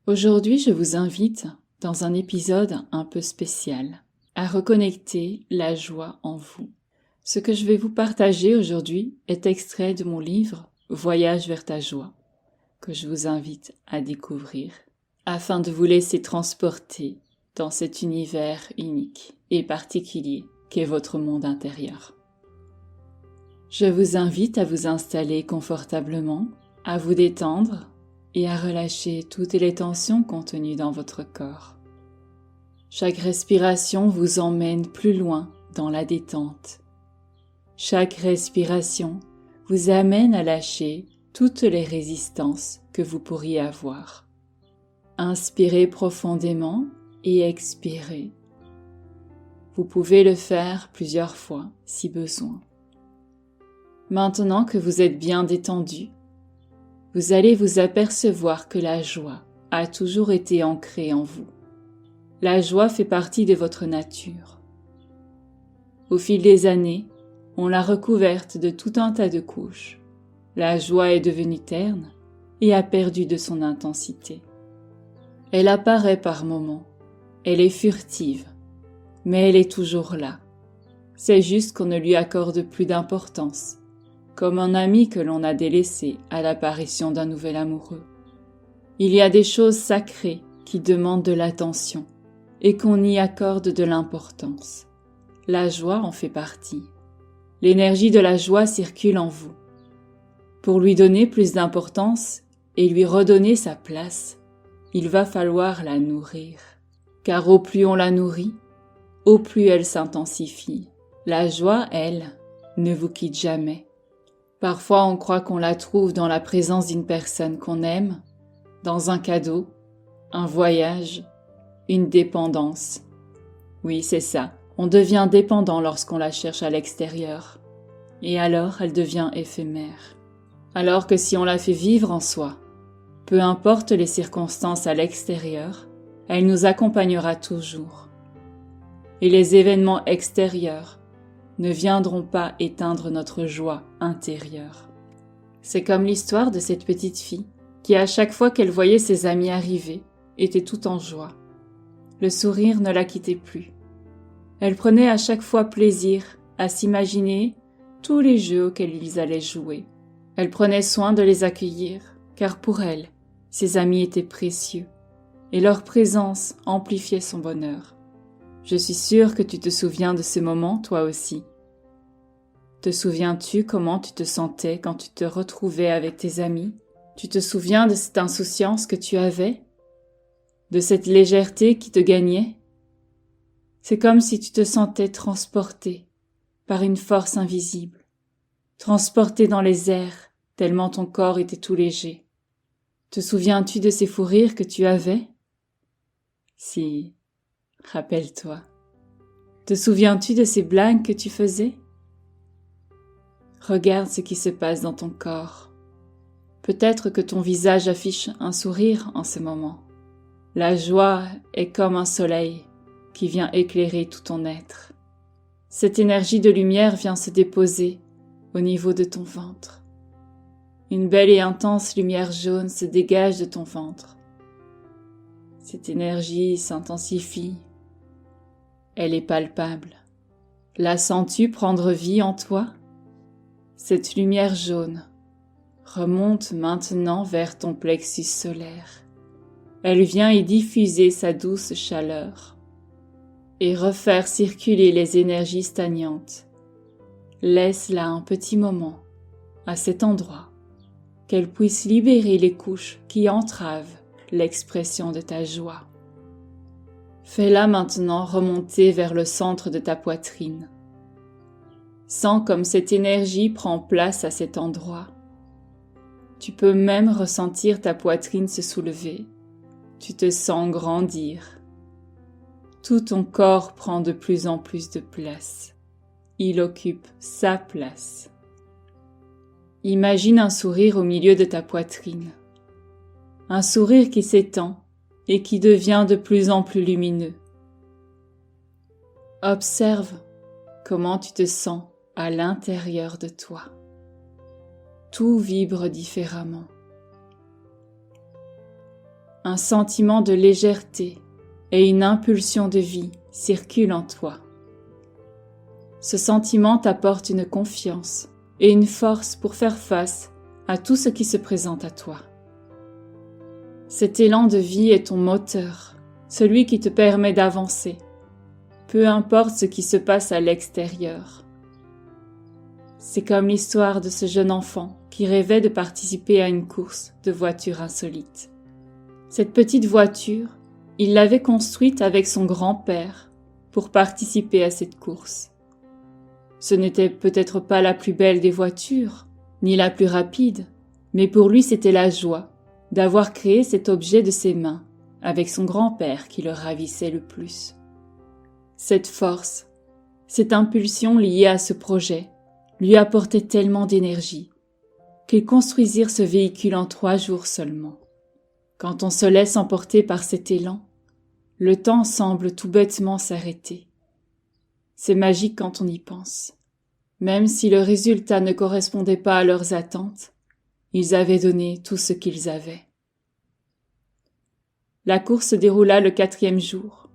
Aujourd'hui, je vous invite, dans un épisode un peu spécial, à reconnecter la joie en vous. Ce que je vais vous partager aujourd'hui est extrait de mon livre « Voyage vers ta joie » que je vous invite à découvrir, afin de vous laisser transporter dans cet univers unique et particulier qu'est votre monde intérieur. Je vous invite à vous installer confortablement, à vous détendre et à relâcher toutes les tensions contenues dans votre corps. Chaque respiration vous emmène plus loin dans la détente. Chaque respiration vous amène à lâcher toutes les résistances que vous pourriez avoir. Inspirez profondément et expirez. Vous pouvez le faire plusieurs fois si besoin. Maintenant que vous êtes bien détendu, vous allez vous apercevoir que la joie a toujours été ancrée en vous. La joie fait partie de votre nature. Au fil des années, on l'a recouverte de tout un tas de couches. La joie est devenue terne et a perdu de son intensité. Elle apparaît par moments, elle est furtive, mais elle est toujours là. C'est juste qu'on ne lui accorde plus d'importance, comme un ami que l'on a délaissé à l'apparition d'un nouvel amoureux. Il y a des choses sacrées qui demandent de l'attention et qu'on y accorde de l'importance. La joie en fait partie. L'énergie de la joie circule en vous. Pour lui donner plus d'importance et lui redonner sa place, il va falloir la nourrir. Car au plus on la nourrit, au plus elle s'intensifie. La joie, elle, ne vous quitte jamais. Parfois on croit qu'on la trouve dans la présence d'une personne qu'on aime, dans un cadeau, un voyage, une dépendance. Oui, c'est ça, on devient dépendant lorsqu'on la cherche à l'extérieur. Et alors elle devient éphémère. Alors que si on la fait vivre en soi, peu importe les circonstances à l'extérieur, elle nous accompagnera toujours. Et les événements extérieurs ne viendront pas éteindre notre joie intérieure. C'est comme l'histoire de cette petite fille qui, à chaque fois qu'elle voyait ses amis arriver, était tout en joie. Le sourire ne la quittait plus. Elle prenait à chaque fois plaisir à s'imaginer tous les jeux auxquels ils allaient jouer. Elle prenait soin de les accueillir, car pour elle, ses amis étaient précieux, et leur présence amplifiait son bonheur. Je suis sûre que tu te souviens de ce moment, toi aussi. Te souviens-tu comment tu te sentais quand tu te retrouvais avec tes amis? Tu te souviens de cette insouciance que tu avais? De cette légèreté qui te gagnait? C'est comme si tu te sentais transporté par une force invisible, transporté dans les airs, tellement ton corps était tout léger. Te souviens-tu de ces fous rires que tu avais? Si, rappelle-toi. Te souviens-tu de ces blagues que tu faisais? Regarde ce qui se passe dans ton corps. Peut-être que ton visage affiche un sourire en ce moment. La joie est comme un soleil qui vient éclairer tout ton être. Cette énergie de lumière vient se déposer au niveau de ton ventre. Une belle et intense lumière jaune se dégage de ton ventre. Cette énergie s'intensifie. Elle est palpable. La sens-tu prendre vie en toi? Cette lumière jaune remonte maintenant vers ton plexus solaire. Elle vient y diffuser sa douce chaleur et refaire circuler les énergies stagnantes. Laisse-la un petit moment à cet endroit, qu'elle puisse libérer les couches qui entravent l'expression de ta joie. Fais-la maintenant remonter vers le centre de ta poitrine. Sens comme cette énergie prend place à cet endroit. Tu peux même ressentir ta poitrine se soulever. Tu te sens grandir. Tout ton corps prend de plus en plus de place. Il occupe sa place. Imagine un sourire au milieu de ta poitrine. Un sourire qui s'étend et qui devient de plus en plus lumineux. Observe comment tu te sens à l'intérieur de toi. Tout vibre différemment. Un sentiment de légèreté et une impulsion de vie circulent en toi. Ce sentiment t'apporte une confiance et une force pour faire face à tout ce qui se présente à toi. Cet élan de vie est ton moteur, celui qui te permet d'avancer, peu importe ce qui se passe à l'extérieur. C'est comme l'histoire de ce jeune enfant qui rêvait de participer à une course de voitures insolites. Cette petite voiture, il l'avait construite avec son grand-père pour participer à cette course. Ce n'était peut-être pas la plus belle des voitures, ni la plus rapide, mais pour lui c'était la joie d'avoir créé cet objet de ses mains avec son grand-père qui le ravissait le plus. Cette force, cette impulsion liée à ce projet lui apportait tellement d'énergie qu'ils construisirent ce véhicule en 3 jours seulement. Quand on se laisse emporter par cet élan, le temps semble tout bêtement s'arrêter. C'est magique quand on y pense. Même si le résultat ne correspondait pas à leurs attentes, ils avaient donné tout ce qu'ils avaient. La course se déroula le 4e jour.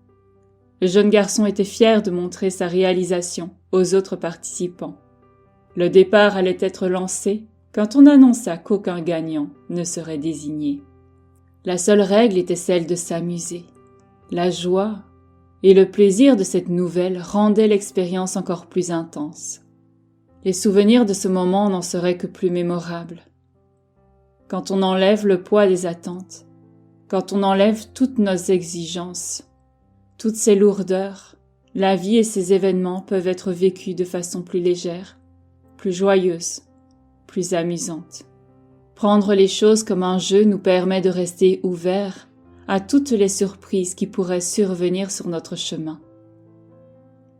Le jeune garçon était fier de montrer sa réalisation aux autres participants. Le départ allait être lancé quand on annonça qu'aucun gagnant ne serait désigné. La seule règle était celle de s'amuser. La joie et le plaisir de cette nouvelle rendaient l'expérience encore plus intense. Les souvenirs de ce moment n'en seraient que plus mémorables. Quand on enlève le poids des attentes, quand on enlève toutes nos exigences, toutes ces lourdeurs, la vie et ces événements peuvent être vécus de façon plus légère, plus joyeuse, plus amusante. Prendre les choses comme un jeu nous permet de rester ouverts à toutes les surprises qui pourraient survenir sur notre chemin.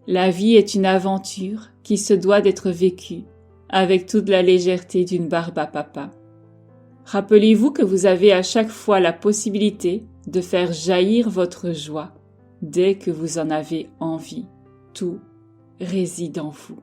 La vie est une aventure qui se doit d'être vécue avec toute la légèreté d'une barbe à papa. Rappelez-vous que vous avez à chaque fois la possibilité de faire jaillir votre joie dès que vous en avez envie. Tout réside en vous.